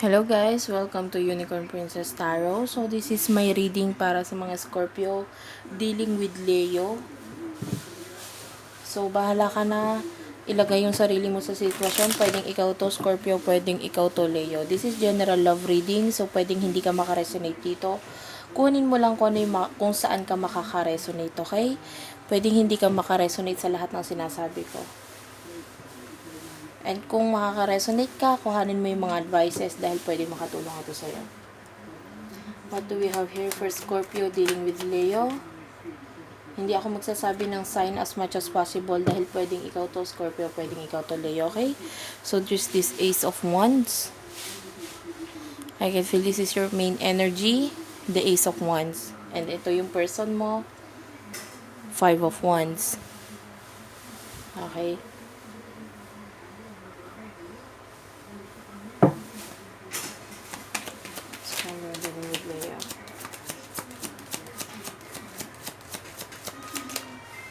Hello guys, welcome to Unicorn Princess Tarot. So this is my reading para sa mga Scorpio dealing with Leo. So bahala ka na ilagay yung sarili mo sa sitwasyon. Pwedeng ikaw to Scorpio, pwedeng ikaw to Leo. This is general love reading, so pwedeng hindi ka makaresonate dito. Kunin mo lang kung saan ka makakaresonate, okay? Pwedeng hindi ka makaresonate sa lahat ng sinasabi ko. And kung makaka-resonate ka, kuhanin mo yung mga advices dahil pwede makatulong ito sa'yo. What do we have here for Scorpio dealing with Leo? Hindi ako magsasabi ng sign as much as possible dahil pwedeng ikaw to Scorpio, pwedeng ikaw to Leo, okay? So there's this Ace of Wands. I can feel this is your main energy, the Ace of Wands. And ito yung person mo, Five of Wands. Okay?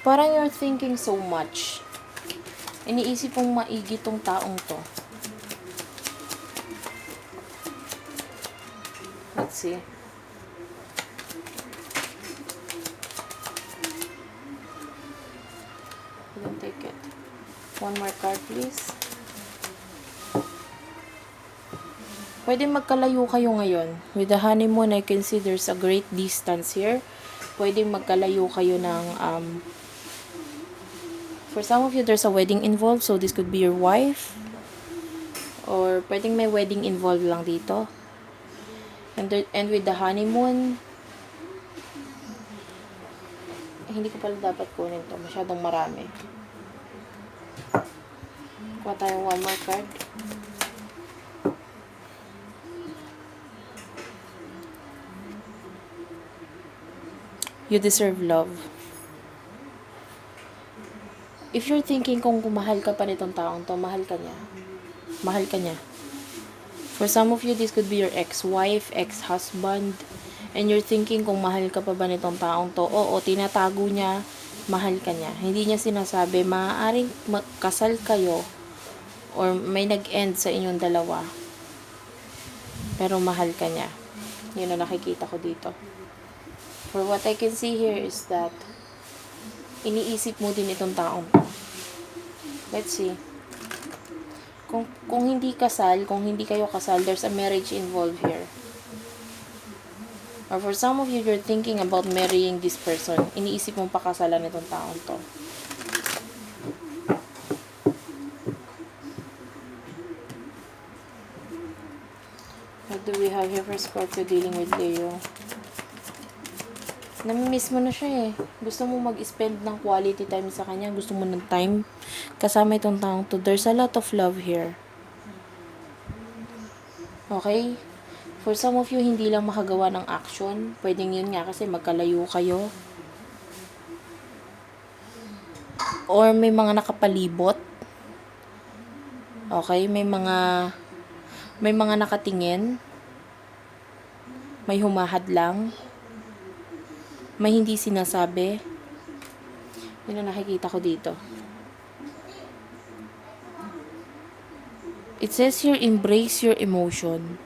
Parang you're thinking so much. Iniisip mong maigi tong taong to. Let's see. I don't take it. One more card, please. Pwede magkalayo kayo ngayon. With the honeymoon, I can see there's a great distance here. Pwede magkalayo kayo ng for some of you, there's a wedding involved. So, this could be your wife. Or, pwedeng may wedding involved lang dito. And with the honeymoon, hindi ko pala dapat kunin to. Masyadong marami. Kuha tayo one more card. You deserve love. If you're thinking kung mahal ka pa nitong taong to, mahal ka niya. Mahal ka niya. For some of you, this could be your ex-wife, ex-husband, and you're thinking kung mahal ka pa ba nitong taong to. Oo, tinatago niya, mahal ka niya. Hindi niya sinasabi, maaaring kasal kayo or may nag-end sa inyong dalawa. Pero mahal ka niya. Yun ang nakikita ko dito. For what I can see here is that iniisip mo din itong taong to. Let's see. Kung hindi kasal, kung hindi kayo kasal, there's a marriage involved here. Or for some of you, you're thinking about marrying this person. Iniisip mong pakasalan itong taong to. What do we have here for Scorpio dealing with Leo? Namimiss mo na siya eh. Gusto mo mag-spend ng quality time sa kanya. Gusto mo ng time kasama itong taong to. There's a lot of love here. Okay? For some of you, hindi lang makagawa ng action. Pwedeng yun nga kasi magkalayo kayo. Or may mga nakapalibot. Okay? May mga nakatingin. May humahad lang. May hindi sinasabi. Yun ang nakikita ko dito. It says here, embrace your emotion.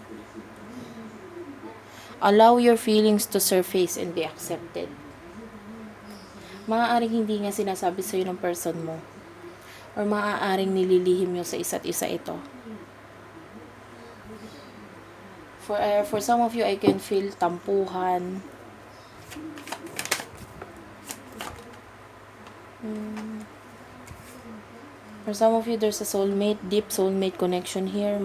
Allow your feelings to surface and be accepted. Maaaring hindi nga sinasabi sa'yo ng person mo. Or maaaring nililihim nyo sa isa't isa ito. For some of you, I can feel tampuhan. For some of you, there's a soulmate, deep soulmate connection here.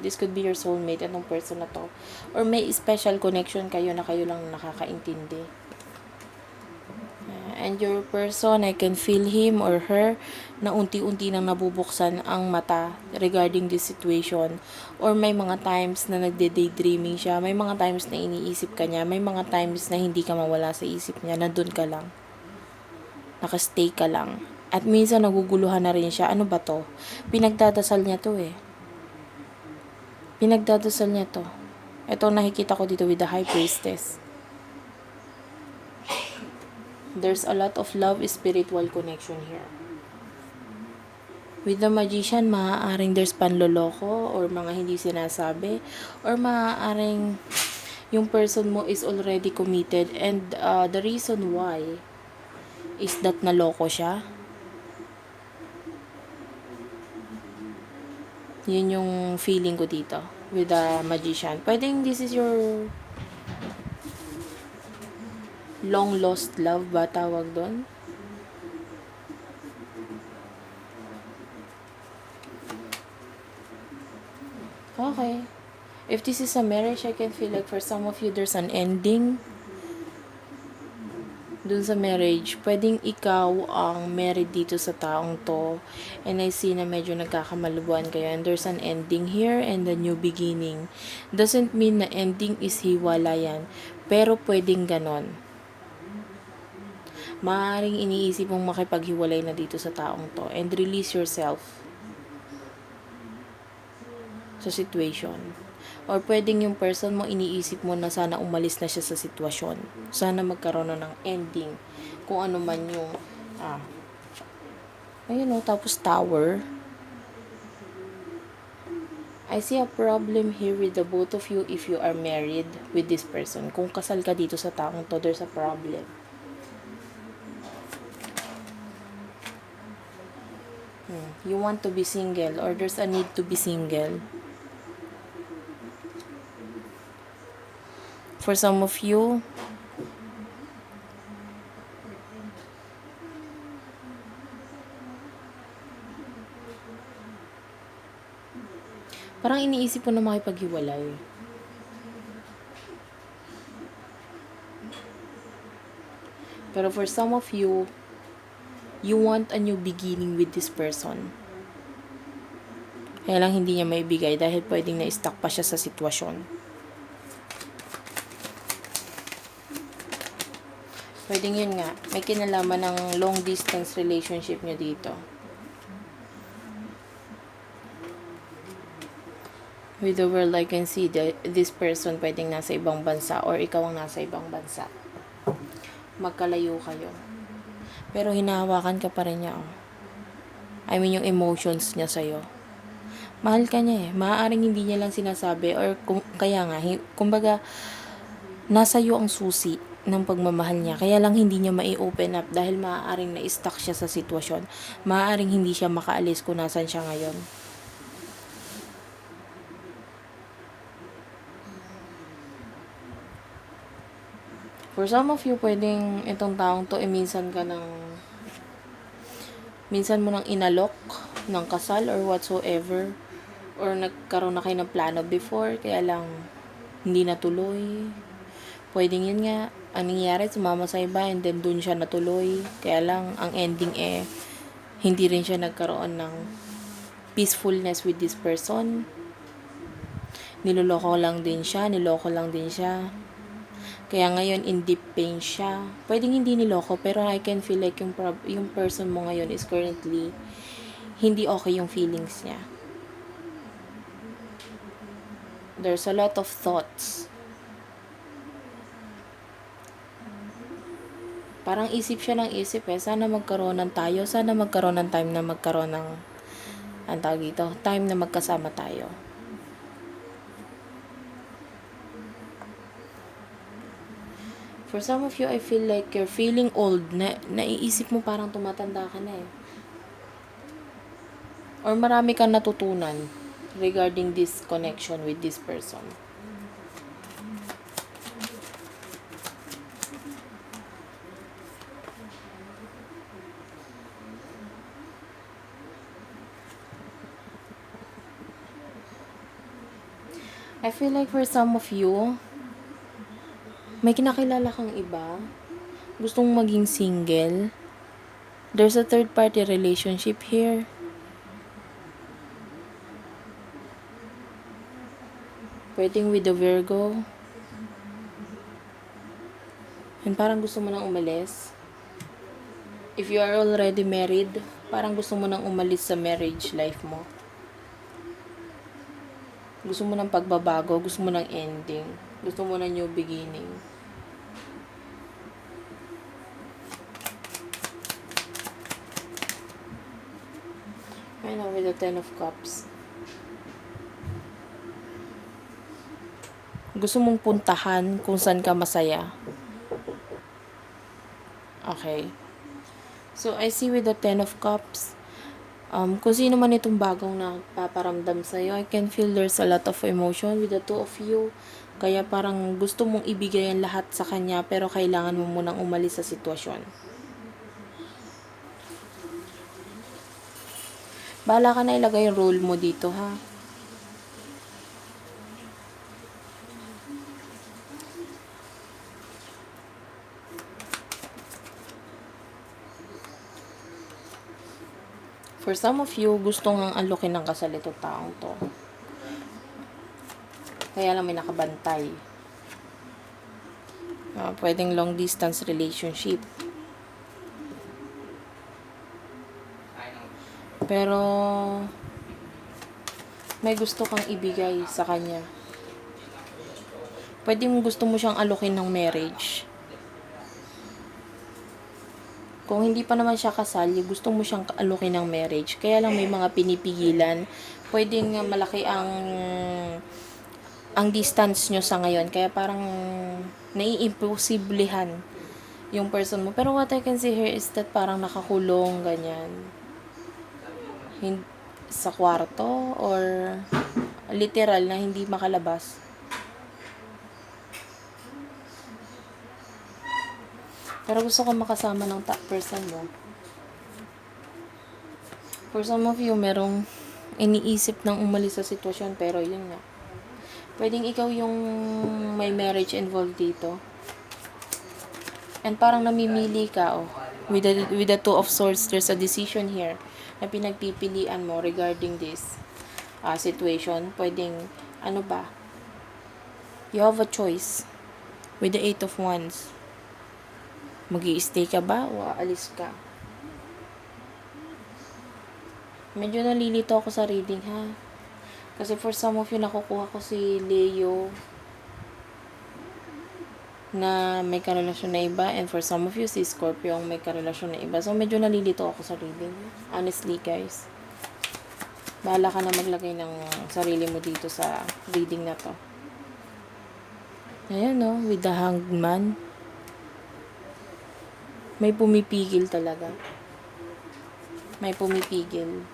This could be your soulmate, anong person na to. Or may special connection kayo na kayo lang nakakaintindi. And your person, I can feel him or her na unti-unti nang nabubuksan ang mata regarding this situation. Or may mga times na nagde-daydreaming siya. May mga times na iniisip ka niya. May mga times na hindi ka mawala sa isip niya. Nandun ka lang. Nakastay ka lang. At minsan naguguluhan na rin siya. Ano ba to? Pinagdadasal niya to eh. Pinagdadasal niya to. Ito nakikita ko dito with the High Priestess. There's a lot of love, spiritual connection here. With the Magician, maaaring there's panloloko or mga hindi sinasabi, or maaaring yung person mo is already committed, and the reason why is that naloko siya. Yun yung feeling ko dito with the Magician. Pwedeng this is your long lost love ba tawag doon? Okay. If this is a marriage, I can feel like for some of you, there's an ending dun sa marriage. Pwedeng ikaw ang married dito sa taong to, and I see na medyo nagkakamalubuan kayo, and there's an ending here and a new beginning. Doesn't mean na ending is hiwalayan, pero pwedeng ganon. Maaaring iniisip mong makipaghiwalay na dito sa taong to, and release yourself sa situation. Or pwedeng yung person mo, iniisip mo na sana umalis na siya sa sitwasyon. Sana magkaroon na ng ending. Kung ano man yung, ayun o, tapos tower. I see a problem here with the both of you if you are married with this person. Kung kasal ka dito sa taong to, there's a problem. You want to be single, or there's a need to be single. For some of you, parang iniisip mo na makipaghiwalay. Pero for some of you, you want a new beginning with this person. Kaya lang hindi niya maibigay dahil pwedeng na-stuck pa siya sa sitwasyon. Pwedeng yun nga, may kinalaman ng long distance relationship nyo dito. With the world, I can see that this person pwedeng nasa ibang bansa, or ikaw ang nasa ibang bansa. Magkalayo kayo. Pero hinahawakan ka pa rin niya. I mean, yung emotions niya sa'yo. Mahal ka niya eh. Maaaring hindi niya lang sinasabi, or kaya nga, kumbaga, nasa iyo ang susi ng pagmamahal niya. Kaya lang hindi niya mai-open up dahil maaaring na-stuck siya sa sitwasyon. Maaaring hindi siya makaalis kung nasan siya ngayon. For some of you, pwedeng itong taong to, minsan mo nang inalok ng kasal or whatsoever, or nagkaroon na kayo ng plano before, kaya lang hindi natuloy. Pwedeng yun nga, ang nangyari, sumama sa iba, and then dun siya natuloy. Kaya lang, ang ending hindi rin siya nagkaroon ng peacefulness with this person. Niloko lang din siya. Kaya ngayon, in deep pain siya. Pwedeng hindi niloko, pero I can feel like yung person mo ngayon is currently hindi okay yung feelings niya. There's a lot of thoughts. Parang isip siya ng isip eh. Sana magkaroon ng time na magkaroon ng, time na magkasama tayo. For some of you, I feel like you're feeling old. Naiisip mo parang tumatanda ka na eh. Or marami kang natutunan regarding this connection with this person. I feel like for some of you, may kinakilala kang iba, gustong maging single. There's a third party relationship here. Pwedeng with the Virgo. And parang gusto mo nang umalis. If you are already married, parang gusto mo nang umalis sa marriage life mo. Gusto mo ng pagbabago, gusto mo ng ending, gusto mo ng new beginning. I know, with the Ten of Cups. Gusto mong puntahan kung saan ka masaya. Okay. So, I see with the Ten of Cups, kung sino man itong bagong nagpaparamdam sa'yo, I can feel there's a lot of emotion with the two of you. Kaya parang gusto mong ibigay ang lahat sa kanya, pero kailangan mo munang umalis sa sitwasyon. Bahala ka na ilagay yung role mo dito, ha? For some of you, gusto nga unlockin ng kasal itong taong to. Kaya lang may nakabantay. Pwedeng long distance relationship. Pero may gusto kang ibigay sa kanya. Pwedeng gusto mo siyang alokin ng marriage. Kung hindi pa naman siya kasal, gusto mo siyang alokin ng marriage. Kaya lang may mga pinipigilan. Pwedeng malaki ang distance nyo sa ngayon. Kaya parang naiimposiblehan yung person mo. Pero what I can see here is that parang nakakulong, ganyan. Sa kwarto or literal na hindi makalabas. Pero gusto ko makasama ng top person mo. For some of you, merong iniisip ng umalis sa sitwasyon, pero yun nga. Pwedeng ikaw yung may marriage involved dito. And parang namimili ka, oh. With the Two of Swords, there's a decision here na pinagpipilian mo regarding this situation. Pwedeng, ano ba? You have a choice. With the Eight of Wands. Mag-i-stay ka ba o aalis ka? Medyo nalilito ako sa reading, ha? Kasi for some of you, nakukuha ko si Leo na may karelasyon na iba, and for some of you, si Scorpio ang may karelasyon na iba. So, medyo nalilito ako sa reading. Honestly, guys. Bahala ka na maglagay ng sarili mo dito sa reading na to. Ayan, no? With the Hanged Man. May pumipigil talaga. May pumipigil.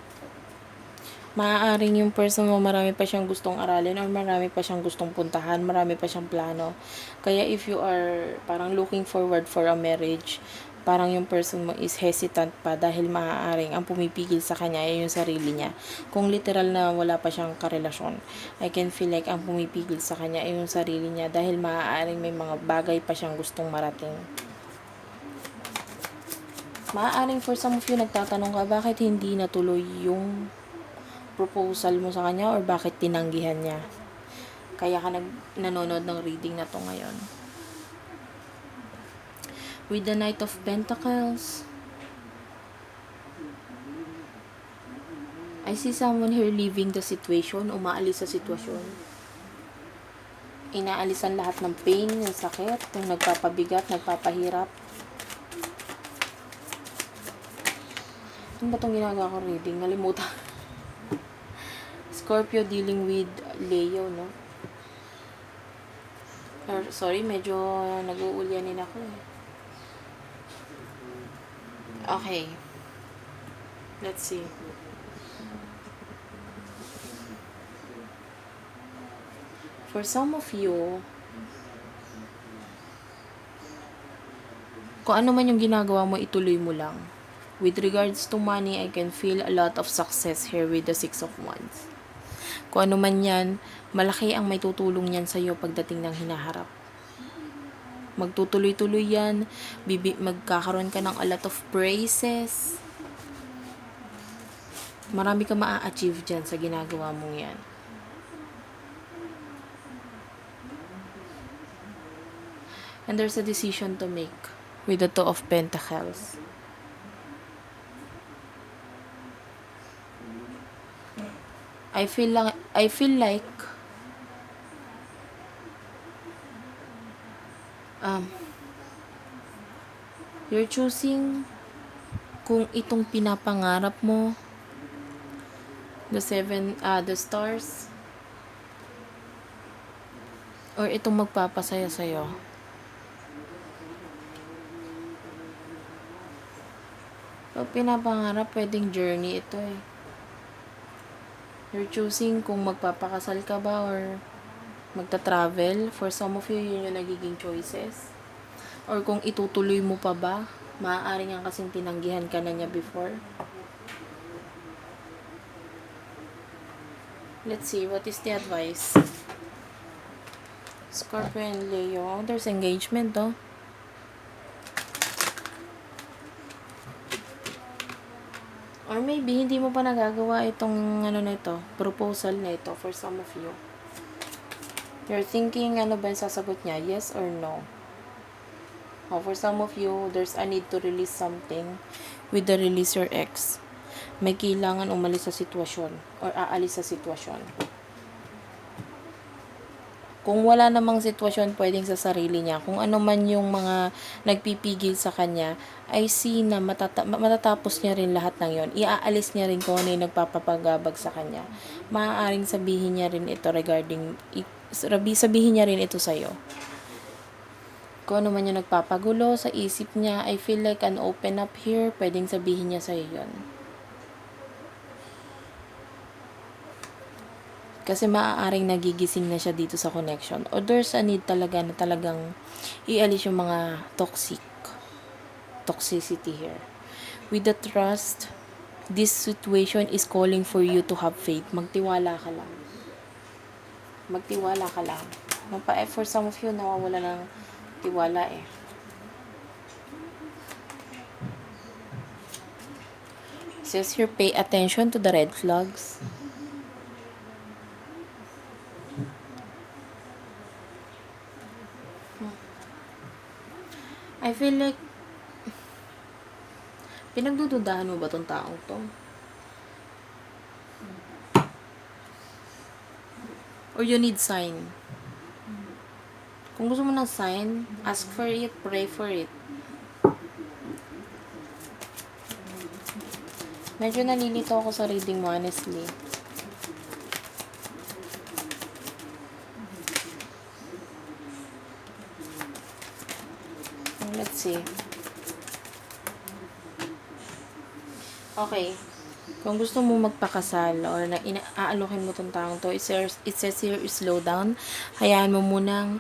Maaaring yung person mo, marami pa siyang gustong aralin or marami pa siyang gustong puntahan, marami pa siyang plano. Kaya if you are parang looking forward for a marriage, parang yung person mo is hesitant pa dahil maaaring ang pumipigil sa kanya ay yung sarili niya. Kung literal na wala pa siyang karelasyon, I can feel like ang pumipigil sa kanya ay yung sarili niya dahil maaaring may mga bagay pa siyang gustong marating. Maaaring for some of you nagtatanong ka, bakit hindi natuloy yung proposal mo sa kanya or bakit tinanggihan niya. Kaya ka nanonood ng reading na to ngayon. With the Knight of Pentacles, I see someone here leaving the situation, umaalis sa sitwasyon. Inaalisan lahat ng pain, ng sakit, yung nagpapabigat, nagpapahirap. Ano ba itong ginagawa ko reading? Nalimutan. Scorpio dealing with Leo, no? Or, sorry, medyo nag-uulyanin ako eh. Okay. Let's see. For some of you, kung ano man yung ginagawa mo, ituloy mo lang. With regards to money, I can feel a lot of success here with the Six of Wands. Kung ano man yan, malaki ang may tutulong yan sa'yo pagdating ng hinaharap. Magtutuloy-tuloy yan, magkakaroon ka ng a lot of praises. Marami ka maa-achieve dyan sa ginagawa mong yan. And there's a decision to make with the Two of Pentacles. I feel like you're choosing kung itong pinapangarap mo The stars. Or itong magpapasaya sa'yo. Pag pinapangarap, pwedeng journey ito eh. You're choosing kung magpapakasal ka ba or magta-travel. For some of you, yun yung nagiging choices. Or kung itutuloy mo pa ba, maaari nga kasing tinanggihan ka na niya before. Let's see, what is the advice? Scorpio and Leo. There's engagement, oh. Or maybe, hindi mo pa nagagawa itong, proposal na ito for some of you. You're thinking, ano ba yung sasagot niya? Yes or no? For some of you, there's a need to release something with the release your ex. May kailangan umalis sa sitwasyon or aalis sa sitwasyon. Kung wala namang sitwasyon pwedeng sa sarili niya, kung ano man yung mga nagpipigil sa kanya, I see na matatapos niya rin lahat ng yon. Iaalis niya rin kung ano yung nagpapapagabag sa kanya. Maaaring sabihin niya rin ito sabihin niya rin ito sa'yo. Kung ano man yung nagpapagulo sa isip niya, I feel like an open up here, pwedeng sabihin niya sa'yo yun. Kasi maaaring nagigising na siya dito sa connection. Or there's a need talaga na talagang ialis yung mga toxicity here. With the trust, this situation is calling for you to have faith. Magtiwala ka lang. Magtiwala ka lang. For some of you, nawawala ng tiwala eh. It says here, pay attention to the red flags. I feel like pinagdududahan mo ba tong taong to? Or you need sign? Kung gusto mo ng sign, ask for it, pray for it. Medyo nalilito ako sa reading mo, honestly. Let's see. Okay. Kung gusto mo magpakasal or aalokin mo tong taong to, it says here, slow down. Hayaan mo munang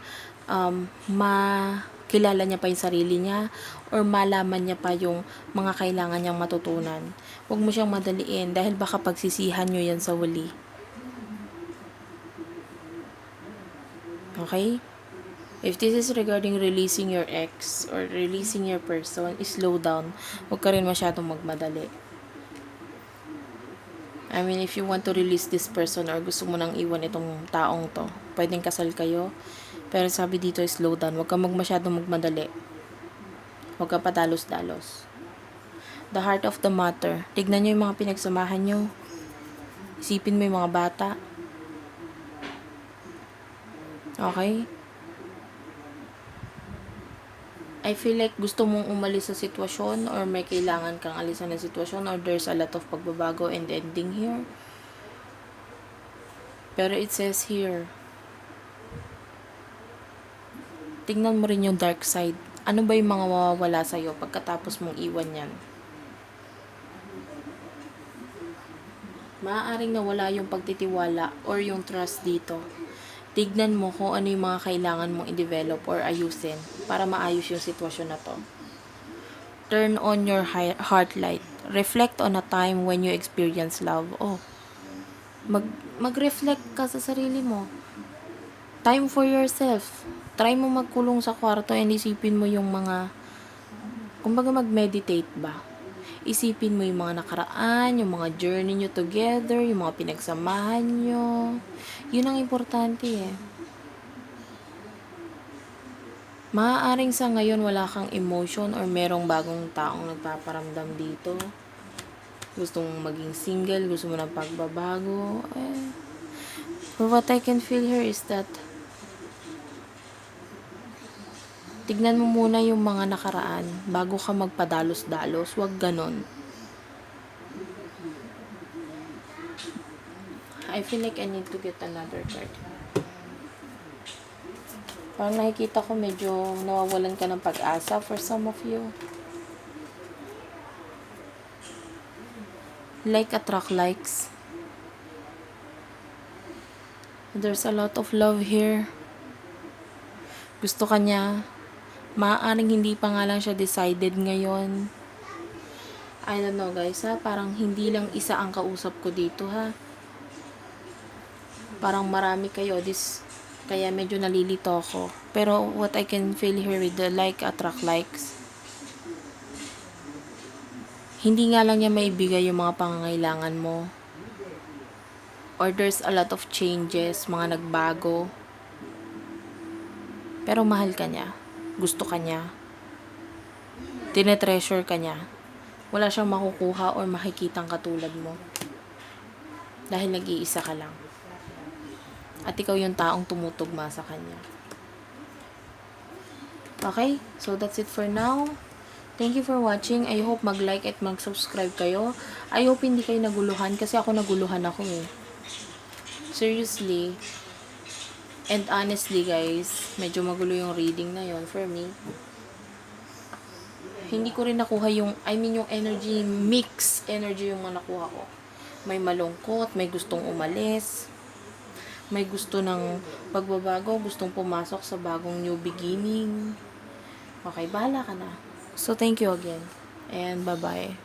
makilala niya pa yung sarili niya or malaman niya pa yung mga kailangan niyang matutunan. Huwag mo siyang madaliin dahil baka pagsisihan niyo yan sa huli. Okay? If this is regarding releasing your ex or releasing your person, slow down. Huwag ka rin masyadong magmadali. I mean, if you want to release this person or gusto mo nang iwan itong taong to, pwedeng kasal kayo. Pero sabi dito, slow down. Huwag ka masyadong magmadali. Huwag ka padalos-dalos. The heart of the matter. Tignan nyo yung mga pinagsamahan nyo. Isipin mo yung mga bata. Okay? I feel like gusto mong umalis sa sitwasyon or may kailangan kang alisan na sitwasyon or there's a lot of pagbabago and ending here. Pero it says here, tingnan mo rin yung dark side. Ano ba yung mga mawawala sa'yo pagkatapos mong iwan yan? Maaaring nawala yung pagtitiwala or yung trust dito. Tignan mo kung ano yung mga kailangan mong i-develop or ayusin para maayos yung sitwasyon na to. Turn on your heart light. Reflect on a time when you experience love. Mag-reflect ka sa sarili mo. Time for yourself. Try mo magkulong sa kwarto and isipin mo yung mga, kumbaga mag-meditate ba? Isipin mo yung mga nakaraan, yung mga journey nyo together, yung mga pinagsamahan nyo. Yun ang importante eh. Maaaring sa ngayon wala kang emotion or merong bagong taong nagpaparamdam dito. Gusto mong maging single, gusto mo ng pagbabago. But what I can feel here is that tignan mo muna yung mga nakaraan bago ka magpadalos-dalos. Huwag ganon. I feel like I need to get another card. Parang nakikita ko medyo nawawalan ka ng pag-asa for some of you. Like attract likes. There's a lot of love here. Gusto ka niya. Maaaring hindi pa nga lang siya decided ngayon. I don't know guys ha. Parang hindi lang isa ang kausap ko dito ha. Parang marami kayo. Kaya medyo nalilito ako. Pero what I can feel here with the like attract likes. Hindi nga lang niya maibigay yung mga pangangailangan mo. Or there's a lot of changes, mga nagbago. Pero mahal ka niya. Gusto ka niya. Tinetreasure ka niya. Wala siyang makukuha or makikitang katulad mo. Dahil nag-iisa ka lang. At ikaw yung taong tumutugma sa kanya. Okay? So that's it for now. Thank you for watching. I hope mag-like at mag-subscribe kayo. I hope hindi kayo naguluhan kasi ako naguluhan ako eh. Seriously. And honestly guys, medyo magulo yung reading na yon for me. Hindi ko rin nakuha yung energy, mix energy yung mga nakuha ko. May malungkot, may gustong umalis, may gusto ng pagbabago, gustong pumasok sa bagong new beginning. Okay, bahala ka na. So, thank you again. And bye-bye.